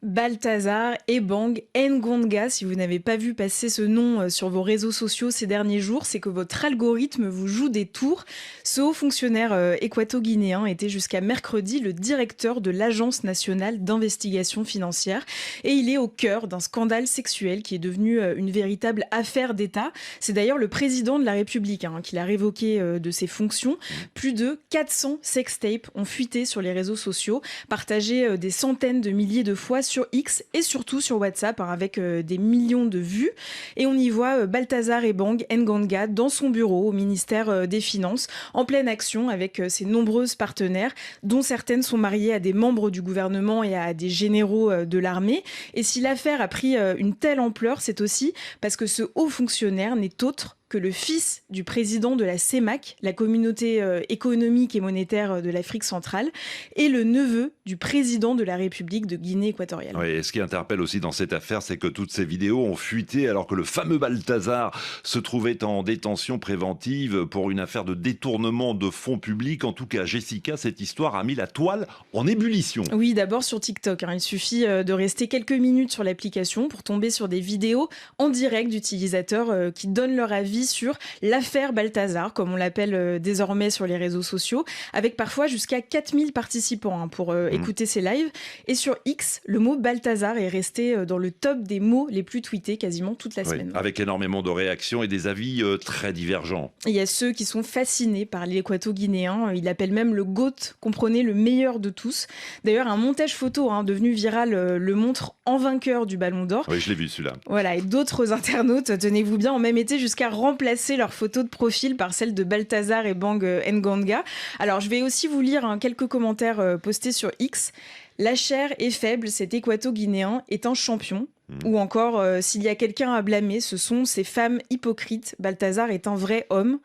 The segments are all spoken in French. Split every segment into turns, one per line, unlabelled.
Balthazar Ebang Ngonga, si vous n'avez pas vu passer ce nom sur vos réseaux sociaux ces derniers jours, c'est que votre algorithme vous joue des tours. Ce haut fonctionnaire équato-guinéen était jusqu'à mercredi le directeur de l'Agence nationale d'investigation financière et il est au cœur d'un scandale sexuel qui est devenu une véritable affaire d'État. C'est d'ailleurs le président de la République qui l'a révoqué de ses fonctions. Plus de 400 sextapes ont fuité sur les réseaux sociaux, partagés des centaines de milliers de fois sur X et surtout sur WhatsApp avec des millions de vues. Et on y voit Balthazar Ebang Ngonga dans son bureau au ministère des Finances, en pleine action avec ses nombreuses partenaires, dont certaines sont mariées à des membres du gouvernement et à des généraux de l'armée. Et si l'affaire a pris une telle ampleur, c'est aussi parce que ce haut fonctionnaire n'est autre que le fils du président de la CEMAC, la communauté économique et monétaire de l'Afrique centrale, et le neveu du président de la République de Guinée équatoriale.
Oui, et ce qui interpelle aussi dans cette affaire, c'est que toutes ces vidéos ont fuité alors que le fameux Balthazar se trouvait en détention préventive pour une affaire de détournement de fonds publics. En tout cas, Jessica, cette histoire a mis la toile en ébullition.
Oui, d'abord sur TikTok. Il suffit de rester quelques minutes sur l'application pour tomber sur des vidéos en direct d'utilisateurs qui donnent leur avis sur l'affaire Balthazar, comme on l'appelle désormais sur les réseaux sociaux, avec parfois jusqu'à 4000 participants pour écouter ces lives. Et sur X, le mot Balthazar est resté dans le top des mots les plus tweetés quasiment toute la semaine.
Avec énormément de réactions et des avis très divergents.
Il y a ceux qui sont fascinés par l'équato-guinéen. Il appelle même le GOAT, comprenez, le meilleur de tous. D'ailleurs, un montage photo devenu viral le montre en vainqueur du Ballon d'Or.
Oui, je l'ai vu celui-là.
Voilà, et d'autres internautes, tenez-vous bien, ont même été jusqu'à remplacer leur photo de profil par celle de Balthazar Ebang Ngonga. Alors, je vais aussi vous lire quelques commentaires postés sur X. La chair est faible, cet équato-guinéen est un champion. Ou encore, s'il y a quelqu'un à blâmer, ce sont ces femmes hypocrites. Balthazar est un vrai homme.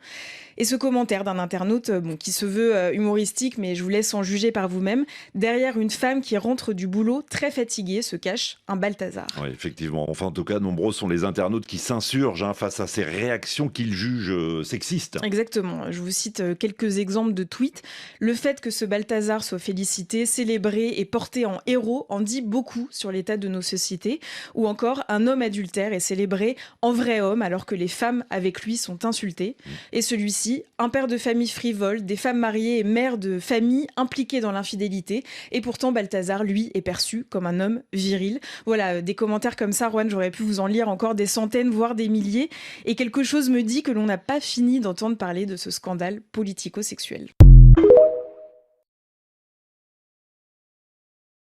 Et ce commentaire d'un internaute qui se veut humoristique, mais je vous laisse en juger par vous-même. Derrière une femme qui rentre du boulot très fatiguée se cache un Balthazar.
Oui, effectivement. Enfin, en tout cas, nombreux sont les internautes qui s'insurgent face à ces réactions qu'ils jugent sexistes.
Exactement. Je vous cite quelques exemples de tweets. Le fait que ce Balthazar soit félicité, célébré et porté en héros en dit beaucoup sur l'état de nos sociétés. Ou encore, un homme adultère est célébré en vrai homme alors que les femmes avec lui sont insultées. Et celui-ci, un père de famille frivole, des femmes mariées et mères de famille impliquées dans l'infidélité. Et pourtant, Balthazar, lui, est perçu comme un homme viril. Voilà, des commentaires comme ça, Rohan, j'aurais pu vous en lire encore des centaines, voire des milliers. Et quelque chose me dit que l'on n'a pas fini d'entendre parler de ce scandale politico-sexuel.